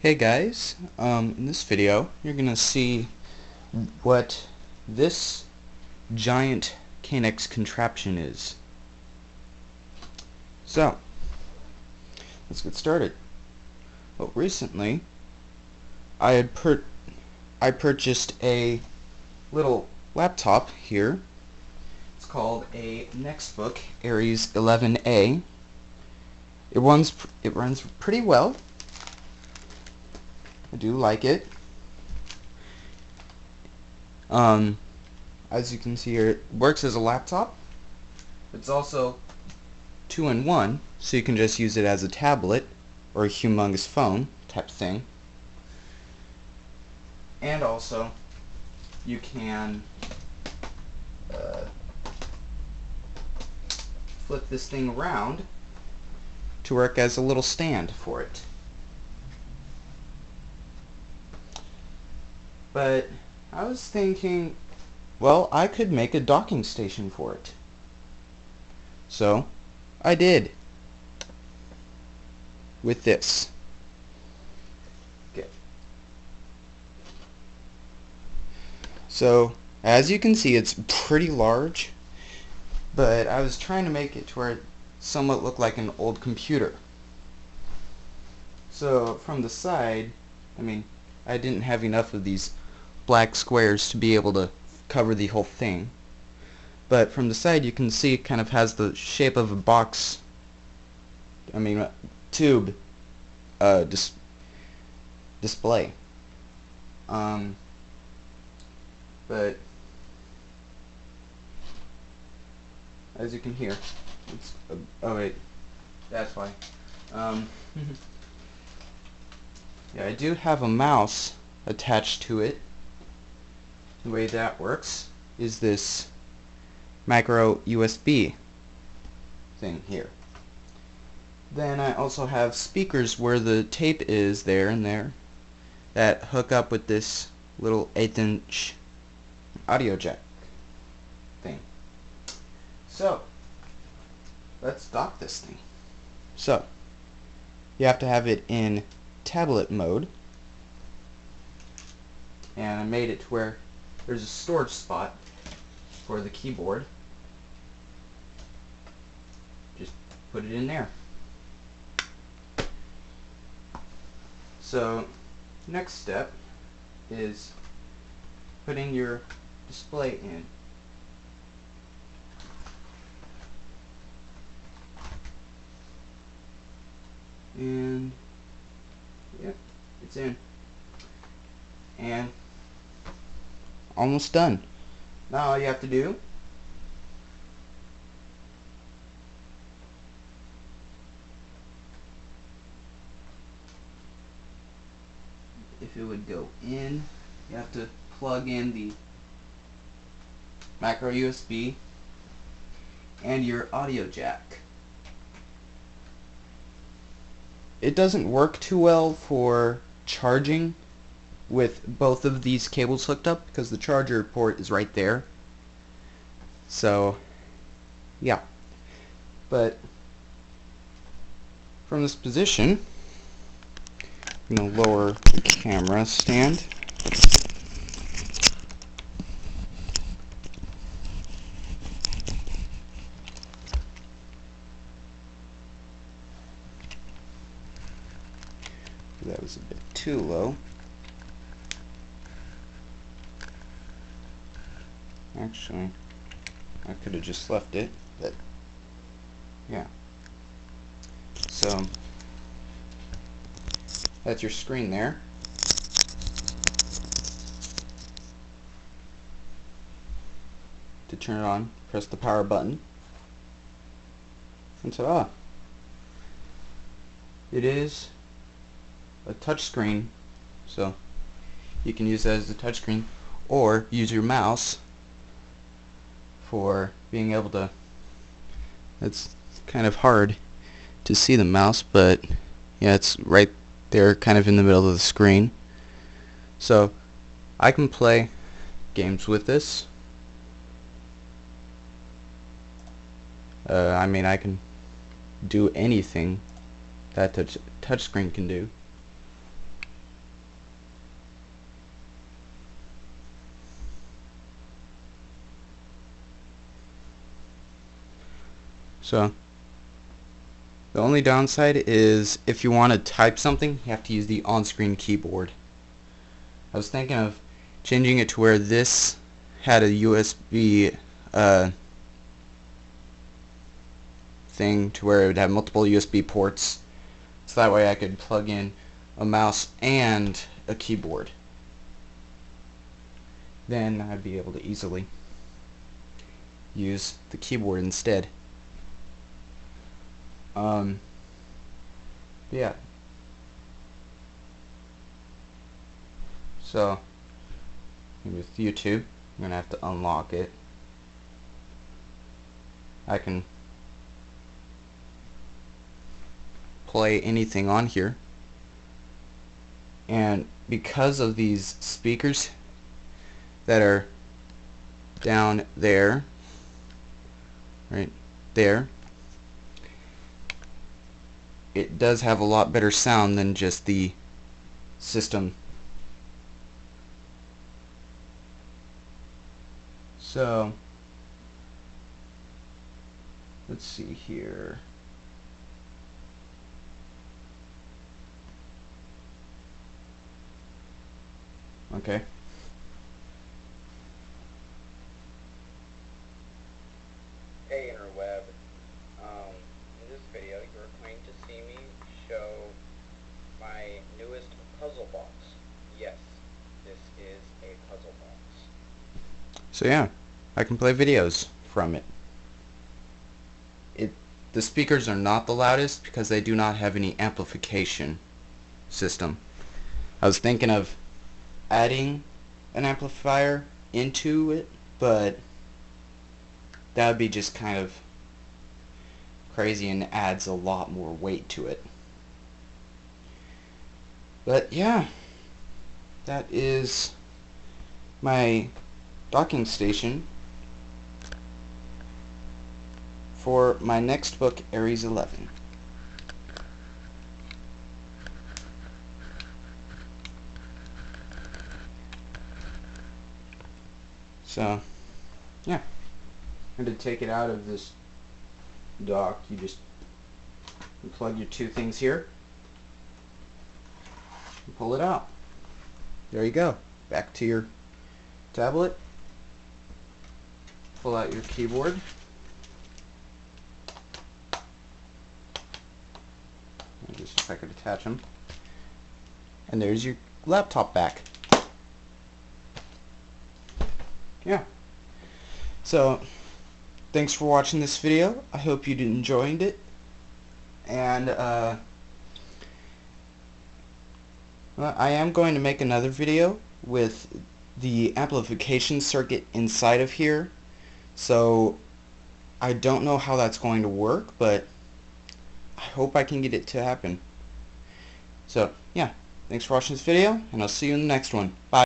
Hey guys, in this video you're gonna see what this giant Canex contraption is. So, let's get started. Well, recently I purchased a little laptop here. It's called a Nextbook Aries 11A. It runs pretty well. I do like it. As you can see here, it works as a laptop. It's also 2-in-1, so you can just use it as a tablet or a humongous phone type thing. And also, you can flip this thing around to work as a little stand for it. But I was thinking, well, I could make a docking station for it. So, I did. With this. Okay. So, as you can see, it's pretty large, but I was trying to make it to where it somewhat looked like an old computer. So, from the side, I didn't have enough of these black squares to be able to cover the whole thing. But from the side you can see it kind of has the shape of a box, tube display. But as you can hear, it's oh wait, that's why. Yeah, I do have a mouse attached to it. The way that works is this micro USB thing here. Then I also have speakers where the tape is there and there that hook up with this little 1/8" audio jack thing. So, let's dock this thing. So, you have to have it in tablet mode, and I made it to where there's a storage spot for the keyboard. Just put it in there. So, next step is putting your display in. And yep, it's in. And almost done. Now all you have to do if it would go in, you have to plug in the micro USB and your audio jack. It doesn't work too well for charging with both of these cables hooked up because the charger port is right there. So yeah, but from this position I'm going to lower the camera stand. That was a bit too low. Actually, I could have just left it, but yeah. So, that's your screen there. To turn it on, press the power button. And ta-da! It is a touch screen, so you can use that as a touch screen, or use your mouse for being able to. It's kind of hard to see the mouse, but yeah, it's right there kind of in the middle of the screen. So I can play games with this. I can do anything that touchscreen can do. So the only downside is if you want to type something, you have to use the on-screen keyboard. I was thinking of changing it to where this had a USB thing to where it would have multiple USB ports, so that way I could plug in a mouse and a keyboard. Then I'd be able to easily use the keyboard instead. Yeah. So with YouTube, I'm gonna have to unlock it. I can play anything on here, and because of these speakers that are down there, right there, it does have a lot better sound than just the system. So let's see here. Okay. Hey interweb, in this video you're going to see me show my newest puzzle box. Yes, this is a puzzle box. So yeah, I can play videos from it. The speakers are not the loudest because they do not have any amplification system. I was thinking of adding an amplifier into it, but that would be just kind of crazy and adds a lot more weight to it. But yeah, that is my docking station for my Nextbook Aries 11. So yeah, and to take it out of this dock, you just plug your two things here and pull it out. There you go. Back to your tablet. Pull out your keyboard. Just if I could attach them. And there's your laptop back. Yeah. So, thanks for watching this video. I hope you enjoyed it. And, well, I am going to make another video with the amplification circuit inside of here. So, I don't know how that's going to work, but I hope I can get it to happen. So, yeah. Thanks for watching this video, and I'll see you in the next one. Bye.